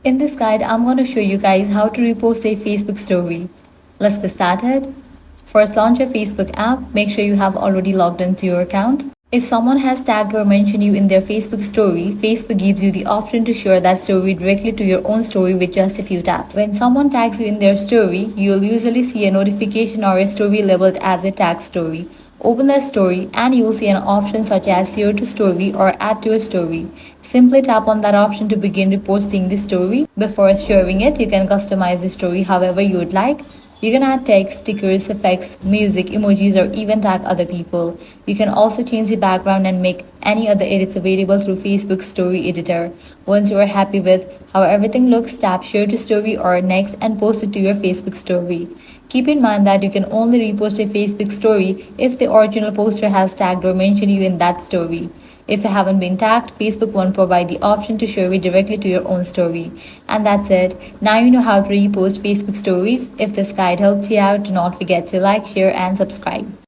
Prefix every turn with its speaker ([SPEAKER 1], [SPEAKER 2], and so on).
[SPEAKER 1] In this guide, I'm going to show you guys how to repost a Facebook story. Let's get started. First, launch your Facebook app. Make sure you have already logged into your account. If someone has tagged or mentioned you in their Facebook story, Facebook gives you the option to share that story directly to your own story with just a few taps. When someone tags you in their story, you'll usually see a notification or a story labeled as a tag story. Open the story and you will see an option such as share to story or add to a story. Simply tap on that option to begin reposting the story. Before sharing it, you can customize the story however you would like. You can add text, stickers, effects, music, emojis, or even tag other people. You can also change the background and make any other edits available through Facebook's Story Editor. Once you are happy with how everything looks, tap Share to Story or Next and post it to your Facebook story. Keep in mind that you can only repost a Facebook story if the original poster has tagged or mentioned you in that story. If you haven't been tagged, Facebook won't provide the option to share it directly to your own story. And that's it. Now you know how to repost Facebook stories. If this guide helped you out, do not forget to like, share, and subscribe.